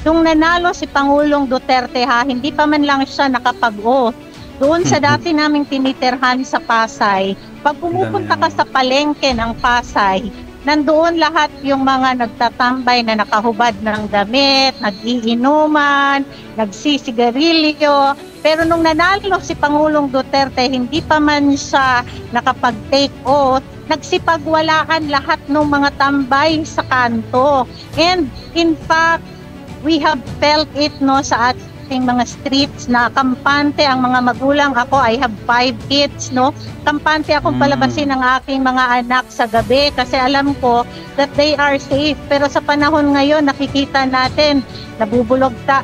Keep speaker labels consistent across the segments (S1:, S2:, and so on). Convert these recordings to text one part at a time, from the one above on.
S1: Nung nanalo si Pangulong Duterte ha, hindi pa man lang siya nakapag-oath. Doon sa dati naming tinitirhan sa Pasay, pag pumupunta ka sa palengke ng Pasay, nandoon lahat yung mga nagtatambay na nakahubad ng damit, nag-iinuman, nagsisigarilyo. Pero nung nanalo si Pangulong Duterte, hindi pa man siya nakapag-take oath, nagsipagwalaan lahat ng mga tambay sa kanto. And in fact, we have felt it no sa ating mga streets na kampante ang mga magulang. Ako, I have 5 kids, no? Kampante akong palabasin ng aking mga anak sa gabi kasi alam ko that they are safe. Pero sa panahon ngayon, nakikita natin, nabubulagta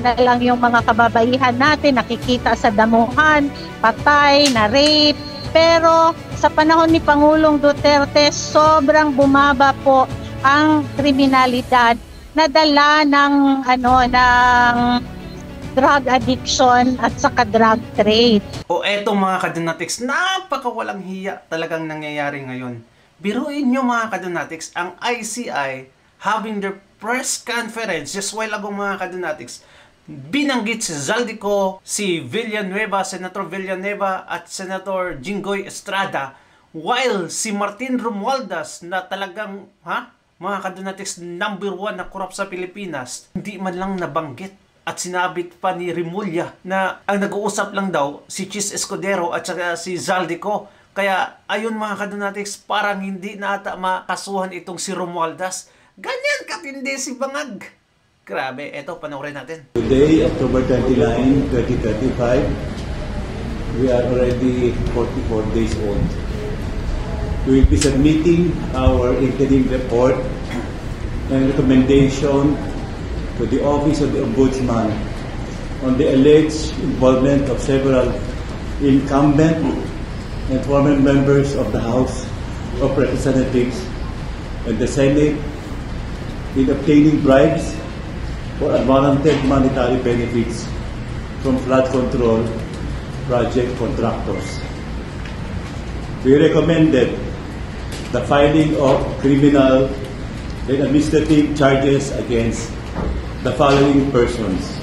S1: na lang yung mga kababaihan natin, nakikita sa damuhan, patay, na rape. Pero sa panahon ni Pangulong Duterte, sobrang bumaba po ang kriminalidad nadala ng ng drug addiction at saka drug trade.
S2: O eto mga kadonatics, napakawalang hiya talagang nangyayari ngayon. Biruin nyo mga kadonatics, ang ICI having their press conference just while ago mga kadonatics, binanggit si Zaldico, si Villanueva, Senator Villanueva at Senator Jinggoy Estrada, while si Martin Romualdez na talagang mga kadonatics #1 na korap sa Pilipinas, hindi man lang nabanggit. At sinabit pa ni Remulla na ang nag-uusap lang daw si Chis Escudero at saka si Zaldico. Kaya ayun mga kadonatics, parang hindi na ata makasuhan itong si Romualdez. Ganyan katindi si Bangag. Grabe, eto panoorin natin.
S3: Today, October 29, 2035, we are already 44 days old. We will be submitting our interim report and recommendation to the Office of the Ombudsman on the alleged involvement of several incumbent and former members of the House of Representatives and the Senate in obtaining bribes for unwarranted monetary benefits from flood control project contractors. We recommended the filing of criminal and administrative charges against the following persons.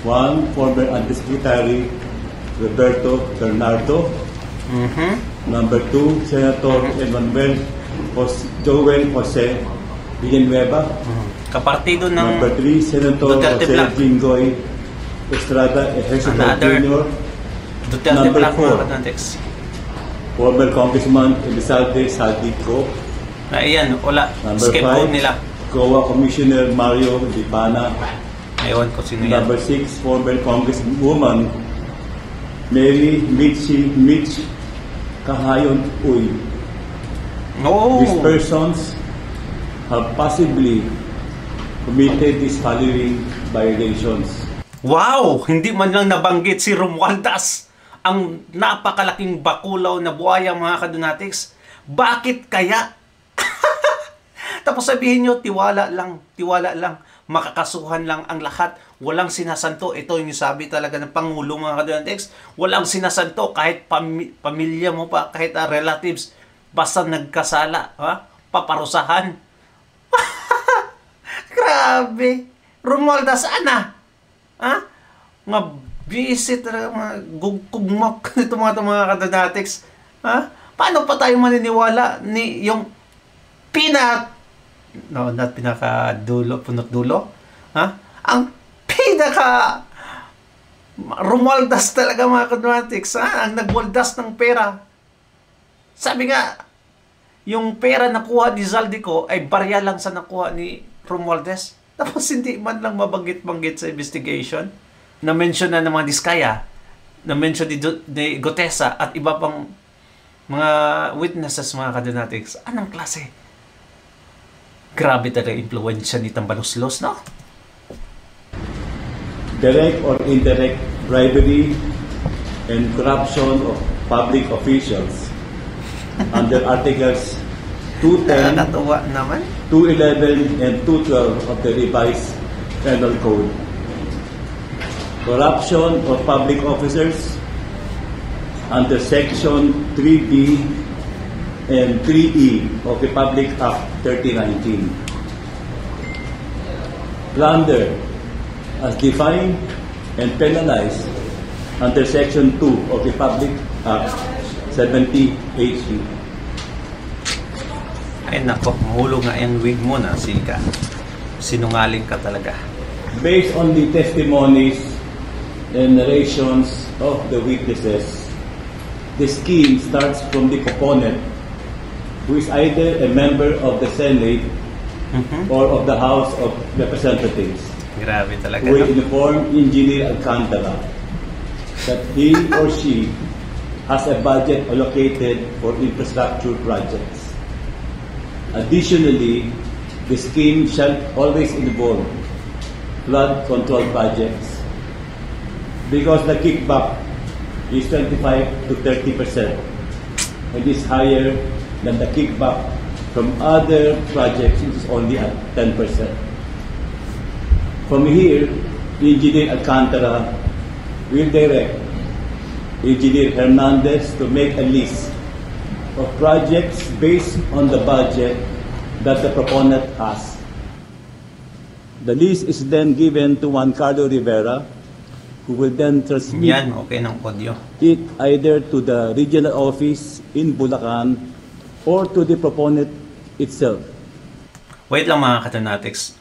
S3: 1, former Undersecretary Roberto Bernardo. Number 2, Senator Emmanuel Joel Jose Villanueva.
S2: Kapartido ng
S3: Number 3, Senator
S2: Duterte
S3: Jose
S2: Black.
S3: Jinggoy Estrada Ejercito
S2: Another
S3: Jr.
S2: Duterte
S3: Number
S2: Black
S3: 4,
S2: mga kadonatics.
S3: former Congressman Elizalde Saldico.
S2: Na iyan, wala.
S3: Number
S2: Scapegoat
S3: 5,
S2: nila.
S3: COA Commissioner Mario Lipana.
S2: Ewan ko sino yan.
S3: Number 6, former Congresswoman Mary Mitch Kahayon Uy.
S2: No.
S3: These persons have possibly committed these following violations.
S2: Wow! Hindi man lang nabanggit si Romualdez, ang napakalaking bakulaw na buhaya mga kadonatics. Bakit kaya? Tapos sabihin nyo, tiwala lang, makakasuhan lang ang lahat, walang sinasanto. Ito yung sabi talaga ng Pangulo mga kadonatics, walang sinasanto kahit pamilya mo pa, kahit relatives, basta nagkasala, paparusahan. Grabe! Romualdez, ana? Mga busy talaga, mga gugkugmak nito mga kadonatics. Paano pa tayo maniniwala ni yung not pinaka-dulo, punot-dulo? Ang pinaka Romualdez talaga mga kadonatics, ang nagwaldas ng pera. Sabi nga, yung pera nakuha ni Zaldico ay barya lang sa nakuha ni Romualdez. Tapos hindi man lang mabanggit-banggit sa investigation. Na-mention na ng mga Diskaya, na-mention ni Gotesa at iba pang mga witnesses mga kadonatics. Anong klase? Grabe talaga impluwensya ni Tambaloslos, no?
S3: Direct or indirect bribery and corruption of public officials under Articles 210,
S2: Natuwa naman.
S3: 211, and 212 of the revised Penal Code. Corruption of public officers under Section 3B and 3E of the Public Act 3019. plunder as defined and penalized under Section 2 of the Public Act 7080.
S2: Ay nako, mahulog nga yung wig mo na, Sika. Sinungaling ka talaga.
S3: Based on the testimonies and narrations of the witnesses, the scheme starts from the proponent, who is either a member of the Senate or of the House of Representatives,
S2: Grabe talaga.
S3: who will
S2: No?
S3: inform Engineer Alcantara that he or she has a budget allocated for infrastructure projects. Additionally, the scheme shall always involve flood control projects because the kickback is 25 to 30% and is higher than the kickback from other projects, which is only at 10%. From here, Engineer Alcantara will direct Engineer Hernandez to make a list of projects based on the budget that the proponent has. The list is then given to Juan Carlo Rivera, who will then transmit
S2: Yan, okay ng audio.
S3: it either to the regional office in Bulacan or to the proponent itself.
S2: Wait lang mga katanatics.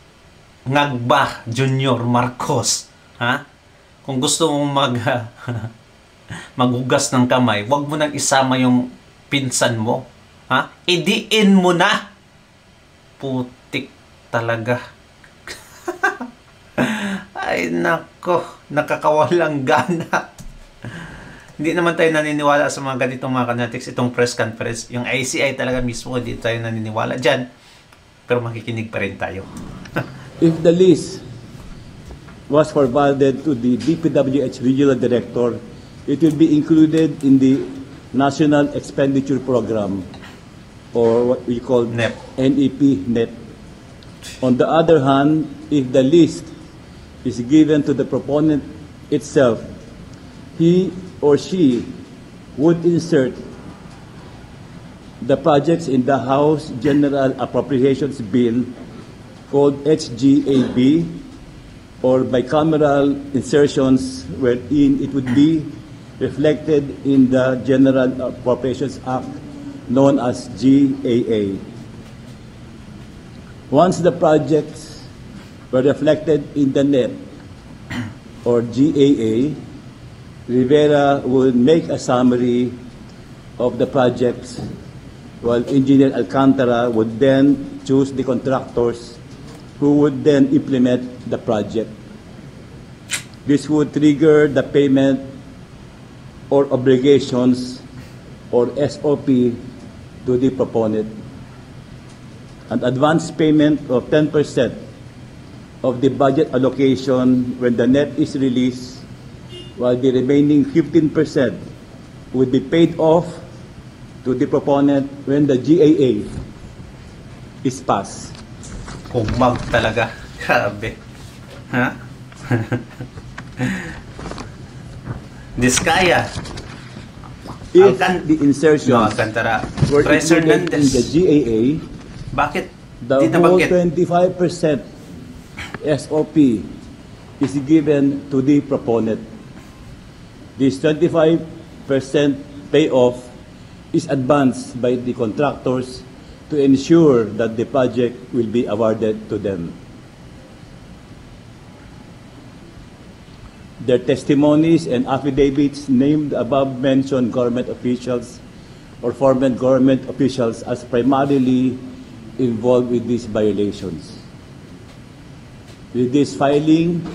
S2: Ngagba Junior Marcos. Ha? Kung gusto mong maghugas ng kamay, wag mo nang isama yung pinsan mo. Ha? Idiin mo na. Putik talaga. Ay nako, nakakawalang gana. Hindi naman tayo naniniwala sa mga ganitong mga kanatics, itong press conference. Yung ICI talaga mismo, hindi tayo naniniwala dyan. Pero makikinig pa rin tayo.
S3: If the list was forwarded to the DPWH Regional Director, it will be included in the National Expenditure Program, or what we call
S2: NEP.
S3: NEP. On the other hand, if the list is given to the proponent itself, he or she would insert the projects in the House General Appropriations Bill called HGAB, or bicameral insertions wherein it would be reflected in the General Appropriations Act known as GAA. Once the projects were reflected in the NEP or GAA, Rivera will make a summary of the projects, while Engineer Alcantara would then choose the contractors who would then implement the project. This would trigger the payment or obligations or SOP to the proponent. An advance payment of 10% of the budget allocation when the NEP is released, while the remaining 15% would be paid off to the proponent when the GAA is passed.
S2: Kumag talaga. Grabe. Ha? Diskaya.
S3: If the insertions
S2: Alcantara.
S3: were
S2: Pres
S3: included in
S2: Hernandez.
S3: the GAA,
S2: Bakit?
S3: the
S2: Di
S3: whole
S2: nabanggit.
S3: 25% SOP is given to the proponent. This 25% payoff is advanced by the contractors to ensure that the project will be awarded to them. Their testimonies and affidavits named above-mentioned government officials or former government officials as primarily involved with these violations. With this filing,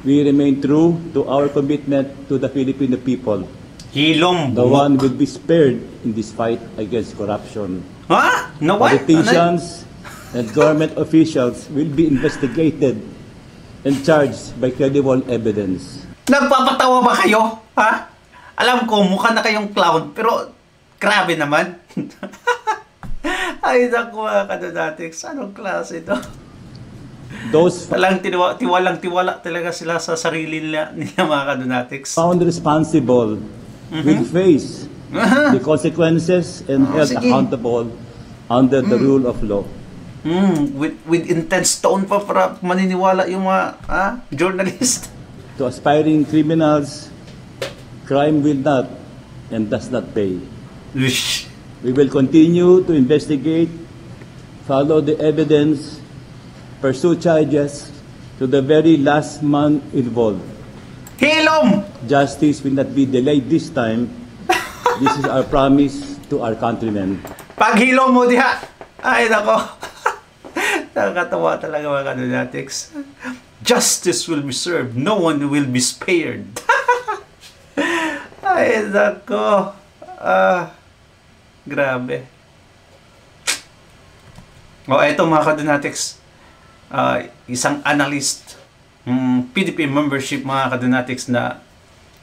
S3: we remain true to our commitment to the Filipino people.
S2: Hilom.
S3: The one will be spared in this fight against corruption.
S2: Ha? Na what?
S3: Politicians and government officials will be investigated and charged by credible evidence.
S2: Nagpapatawa ba kayo? Ha? Alam ko, mukha na kayong clown, pero grabe naman. Ay, naku mga kadonatics. Anong klase ito?
S3: Those
S2: Talang tiwalang-tiwala talaga sila sa sarili nila mga kadonatics.
S3: found responsible will face the consequences and held
S2: sige.
S3: accountable under the rule of law.
S2: With intense tone pa para maniniwala yung mga journalist.
S3: To aspiring criminals, crime will not and does not pay.
S2: Ush.
S3: We will continue to investigate, follow the evidence, pursue charges to the very last man involved.
S2: Hilom!
S3: Justice will not be delayed this time. This is our promise to our countrymen.
S2: Pag hilom mo diha! Ay, nako! Nakakatawa talaga mga Kadonatics. Justice will be served. No one will be spared. Ay, nako! Grabe. Eto mga Kadonatics. Isang analyst, PDP membership mga Kadonatics na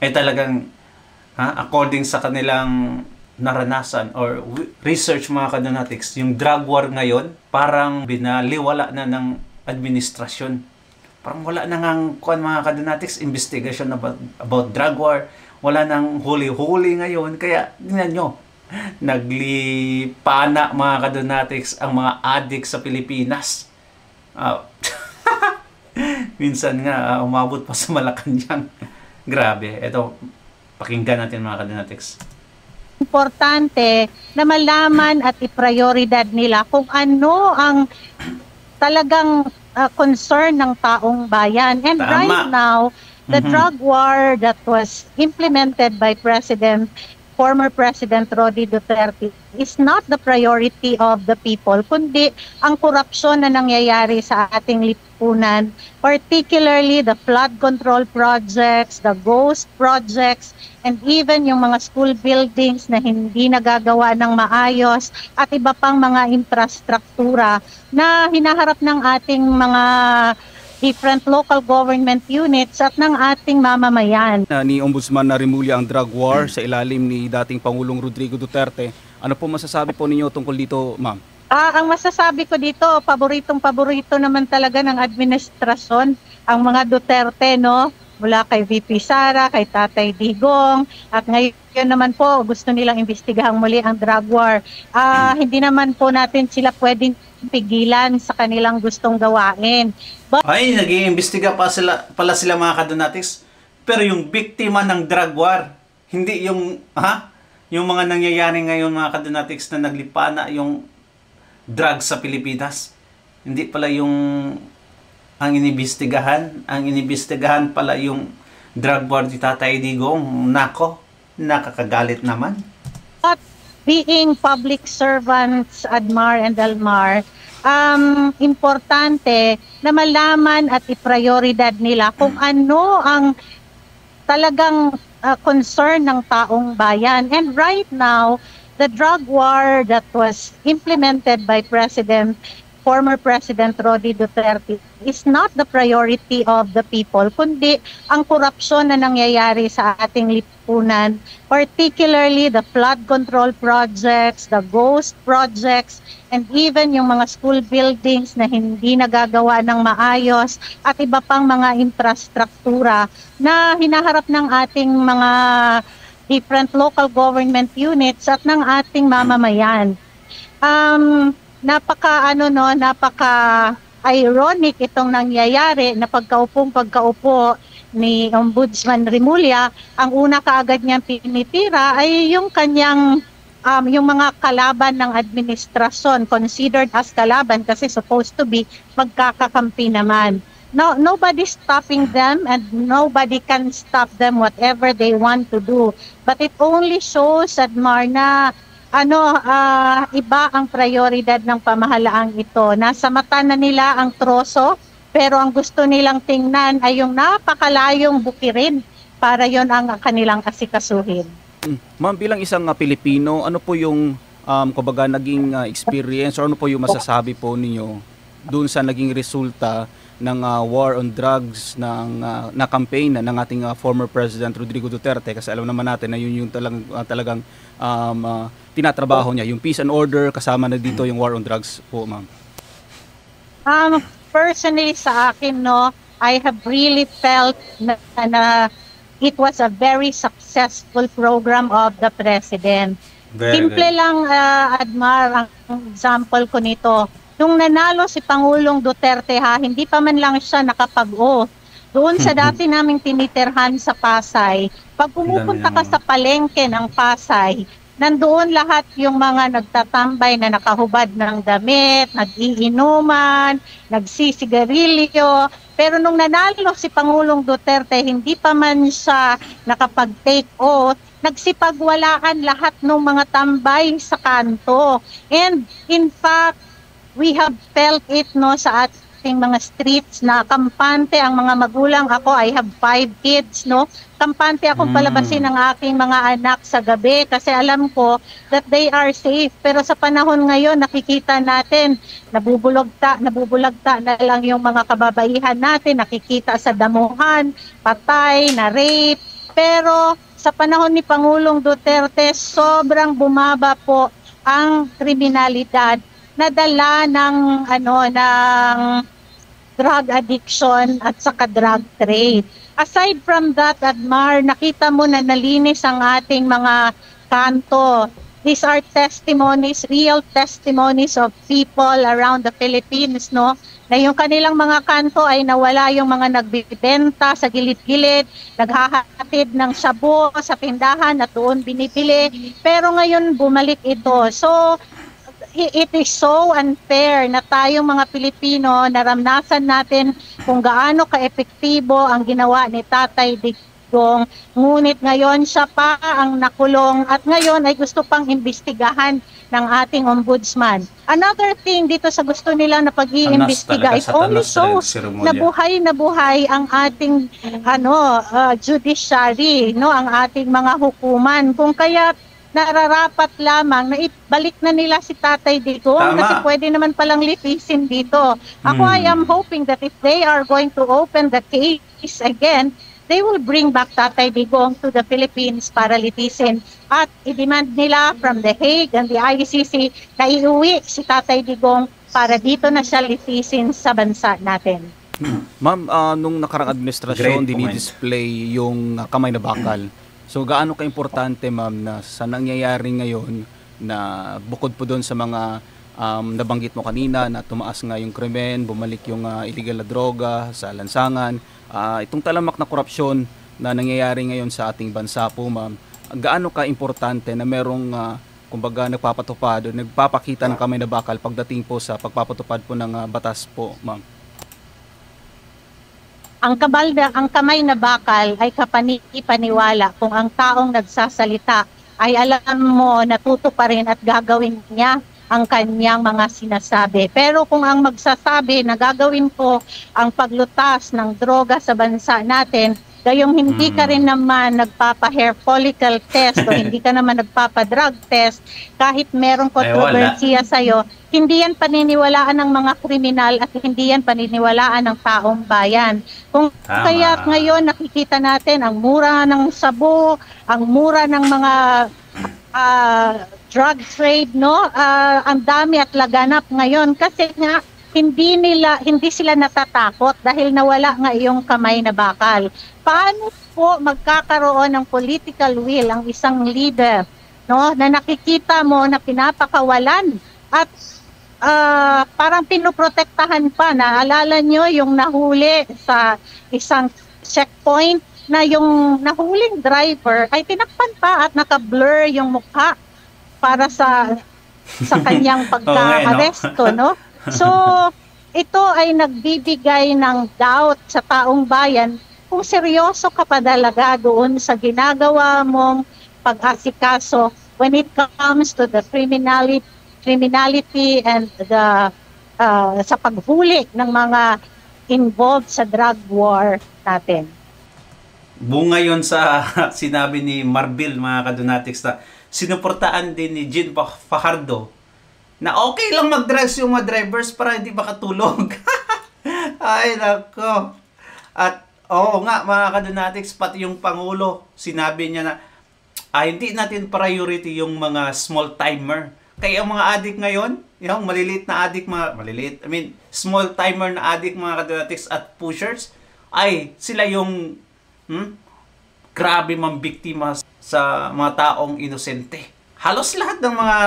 S2: ay talagang according sa kanilang naranasan or research mga Kadonatics, yung drug war ngayon parang binaliwala na ng administrasyon. Parang wala na ngang mga Kadonatics investigation about drug war. Wala nang huli-huli ngayon. Kaya tingnan nyo, naglipana mga Kadonatics ang mga addict sa Pilipinas. Minsan nga umabot pa sa Malacanang. Grabe. Ito, pakinggan natin mga Kadonatics.
S1: Importante na malaman at iprioridad nila kung ano ang talagang concern ng taong bayan. And
S2: Tama.
S1: right now, the drug war that was implemented by former President Rody Duterte is not the priority of the people, kundi ang korupsyon na nangyayari sa ating lipunan, particularly the flood control projects, the ghost projects, and even yung mga school buildings na hindi nagagawa ng maayos at iba pang mga infrastruktura na hinaharap ng ating mga different local government units at ng ating mamamayan.
S4: Ni Ombudsman na Remulla ang drug war sa ilalim ni dating Pangulong Rodrigo Duterte. Ano po masasabi po ninyo tungkol dito, ma'am?
S1: Ang masasabi ko dito, paborito naman talaga ng administrasyon ang mga Duterte, no? Mula kay VP Sara, kay Tatay Digong, at ngayon naman po gusto nilang imbestigahang muli ang drug war. Hindi naman po natin sila pwedeng pigilan sa kanilang gustong gawain.
S2: Ay, nag-iimbestiga pala sila mga Kadonatics. Pero yung biktima ng drug war, hindi yung mga nangyayari ngayon mga Kadonatics na naglipana yung drugs sa Pilipinas. Hindi pala yung ang inibestigahan pala yung drug war ni Tatay Digong. Nako, nakakagalit naman.
S1: But being public servants, Admar and Almar, importante na malaman at iprioridad nila kung ano ang talagang concern ng taong bayan. And right now, the drug war that was implemented by former President Rody Duterte is not the priority of the people, kundi ang korupsyon na nangyayari sa ating lipunan, particularly the flood control projects, the ghost projects, and even yung mga school buildings na hindi nagagawa ng maayos at iba pang mga infrastruktura na hinaharap ng ating mga different local government units at ng ating mamamayan. Napaka ironic itong nangyayari na pagkaupo ni Ombudsman Remulla, ang una kaagad niyang pinitira ay yung kanyang yung mga kalaban ng administrasyon, considered as kalaban kasi supposed to be magkakakampi naman. No, nobody's stopping them and nobody can stop them whatever they want to do. But it only shows, Admar, na iba ang prioridad ng pamahalaang ito. Nasa mata na nila ang troso, pero ang gusto nilang tingnan ay yung napakalayong bukirin para yon ang kanilang asikasuhin.
S4: Ma'am, bilang isang Pilipino, ano po yung kumbaga naging experience or ano po yung masasabi po ninyo doon sa naging resulta ng war on drugs na campaign ng ating former President Rodrigo Duterte, kasi alam naman natin na yun yung talagang tinatrabaho niya, yung peace and order, kasama na dito yung war on drugs po, ma'am.
S1: Personally sa akin, I have really felt na it was a very successful program of the President. Simple lang, Admar, ang example ko nito. Nung nanalo si Pangulong Duterte hindi pa man lang siya nakapag-oath doon sa dati naming tinitirhan sa Pasay. Pag pumupunta ka sa palengke ng Pasay, nandoon lahat yung mga nagtatambay na nakahubad ng damit, nag-iinuman, nagsisigarilyo. Pero nung nanalo si Pangulong Duterte, hindi pa man siya nakapag-take oath, nagsipagwalaan lahat ng mga tambay sa kanto. And in fact, we have felt it sa ating mga streets na kampante ang mga magulang. Ako, I have 5 kids, kampante akong palabasin ang aking mga anak sa gabi kasi alam ko that they are safe. Pero sa panahon ngayon, nakikita natin, nabubulagta na lang yung mga kababaihan natin, nakikita sa damuhan, patay, na rape. Pero sa panahon ni Pangulong Duterte, sobrang bumaba po ang kriminalidad na dala ng drug addiction at saka drug trade. Aside from that, Admar, nakita mo na nalinis ang ating mga kanto. These are testimonies, real testimonies of people around the Philippines, na yung kanilang mga kanto ay nawala yung mga nagbibenta sa gilid-gilid, naghahatid ng shabu sa tindahan at doon binibili. Pero ngayon bumalik ito. So, it is so unfair na tayong mga Pilipino naramdasan natin kung gaano ka-epektibo ang ginawa ni Tatay Digong. Ngunit ngayon siya pa ang nakulong at ngayon ay gusto pang imbestigahan ng ating ombudsman. Another thing dito sa gusto nila na pag-iimbestiga, it only shows na buhay ang ating judiciary, ang ating mga hukuman. Kung kaya nararapat lamang na ibalik na nila si Tatay Digong kasi pwede naman palang litisin dito. Ako, I am hoping that if they are going to open the case again, they will bring back Tatay Digong to the Philippines para litisin at i-demand nila from The Hague and the ICC na iuwi si Tatay Digong para dito na siya litisin sa bansa natin.
S4: Ma'am, nung nakarang administrasyon, dinidisplay yung kamay na bakal. So gaano ka-importante, ma'am, na sa nangyayari ngayon na bukod po doon sa mga nabanggit mo kanina na tumaas nga yung krimen, bumalik yung illegal na droga sa lansangan, itong talamak na korupsyon na nangyayari ngayon sa ating bansa po, ma'am, gaano ka-importante na merong kumbaga nagpapatupad o nagpapakita ng kamay na bakal pagdating po sa pagpapatupad po ng batas po, ma'am?
S1: Ang kamay na bakal ay kapani-paniwala kung ang taong nagsasalita ay alam mo natuto pa rin at gagawin niya ang kanyang mga sinasabi. Pero kung ang magsasabi na gagawin ko ang paglutas ng droga sa bansa natin, gayong hindi ka rin naman nagpapa-hair follicle test o hindi ka naman nagpapa-drug test, kahit merong kontrobersiya sa'yo, hindi yan paniniwalaan ng mga kriminal at hindi yan paniniwalaan ng taong bayan. Kung kaya ngayon nakikita natin ang mura ng sabo, ang mura ng mga drug trade, ang dami at laganap ngayon kasi nga hindi sila natatakot dahil nawala nga yung kamay na bakal. Paano po magkakaroon ng political will ang isang leader, na nakikita mo na pinapakawalan at parang pinoprotektahan pa? Naalala nyo yung nahuli sa isang checkpoint na yung nahuling driver ay tinakpan pa at naka-blur yung mukha para sa kanyang pagka-aresto, So, ito ay nagbibigay ng doubt sa taong bayan kung seryoso ka pa talaga doon sa ginagawa mong pag-asikaso when it comes to the criminality and sa paghuli ng mga involved sa drug war natin.
S2: Bunga yon sa sinabi ni Marbil, mga kadonatics, na sinuportaan din ni Jean Fajardo na okay lang mag-drugs yung mga drivers para hindi makatulog. Ay, nako. At oo nga, mga kadonatics, pati yung Pangulo, sinabi niya na hindi natin priority yung mga small timer. Kaya ang mga addict ngayon, yung maliliit na addict, small timer na addict, mga kadonatics at pushers, ay sila yung grabe mang biktima sa mga taong inosente. Halos lahat ng mga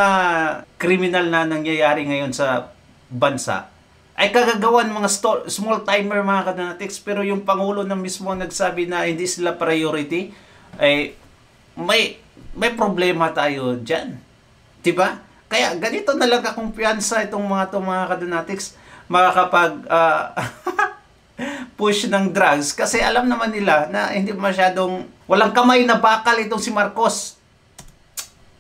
S2: kriminal na nangyayari ngayon sa bansa ay kagagawan mga small timer mga kadonatics, pero yung Pangulo na mismo nagsabi na hindi sila priority, ay may problema tayo dyan. Diba? Kaya ganito na lang kakumpiyansa itong mga kadonatics makakapag push ng drugs, kasi alam naman nila na hindi masyadong walang kamay na bakal itong si Marcos.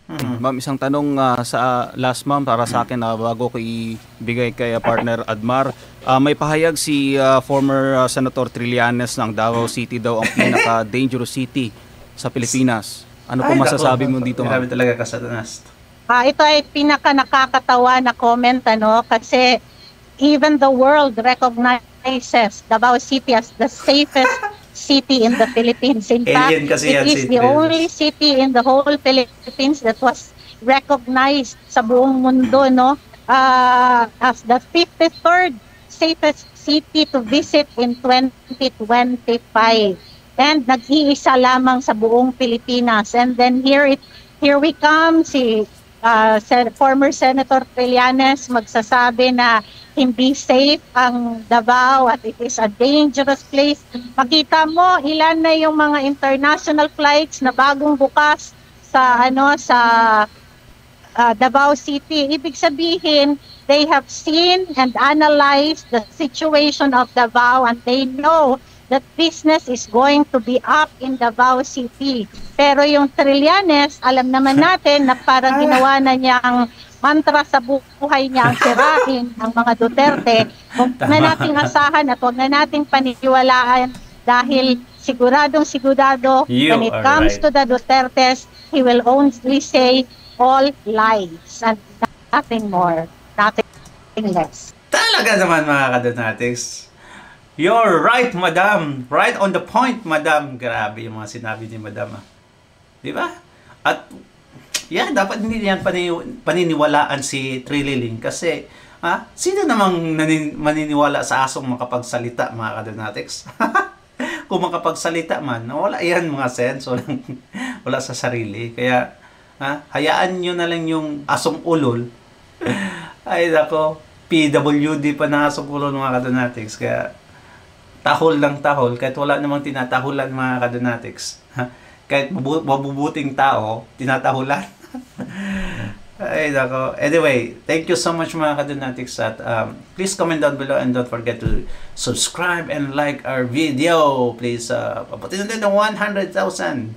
S4: Ma'am, isang tanong sa last ma'am para sa akin bago ko ibigay kay partner Admar. May pahayag si former Senator Trillanes ng Davao City daw ang pinaka-dangerous city sa Pilipinas. Ano po masasabi mo dito, ma'am?
S2: Grabe talaga ka, Satanas.
S1: Ito ay pinaka-nakakatawa na comment, kasi even the world recognizes Davao City as the safest city in the Philippines. In fact,
S2: Alien kasi yan,
S1: it is
S2: si
S1: the
S2: Trillanes.
S1: only city in the whole Philippines that was recognized sa buong mundo, as the 53rd safest city to visit in 2025. And nag-iisa lamang sa buong Pilipinas. And then here we come, si former Senator Trillanes magsasabi na hindi safe ang Davao at it is a dangerous place. Makita mo ilan na yung mga international flights na bagong bukas sa Davao City. Ibig sabihin, they have seen and analyzed the situation of Davao and they know that business is going to be up in Davao City. Pero yung Trillanes, alam naman natin na parang ginawa na niyang mantra sa buhay niya ang sirain ang mga Duterte. Huwag na nating asahan at huwag na nating paniniwalaan dahil sigurado when it comes to the Dutertes, he will only say all lies and nothing more, nothing less.
S2: Talaga naman mga kadonatics. You're right, madam. Right on the point, madam. Grabe yung mga sinabi ni madam. Di ba? At dapat hindi yan paniniwalaan si Trililing kasi sino namang maniniwala sa asong makapagsalita, mga kadonatics? Kung makapagsalita man, wala yan mga sense, wala sa sarili. Kaya hayaan nyo na lang yung asong ulol. Ay nako, PWD pa na asong ulol, mga kadonatics. Kaya tahol lang tahol, kahit wala namang tinatahulan, mga kadonatics. Kahit mabubuting tao, tinatahulan. Ay, nako. Anyway, thank you so much, mga kadonatics. At please comment down below and don't forget to subscribe and like our video. Please, paputin natin ng 100,000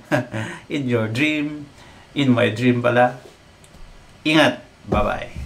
S2: in your dream, in my dream pala. Ingat. Bye-bye.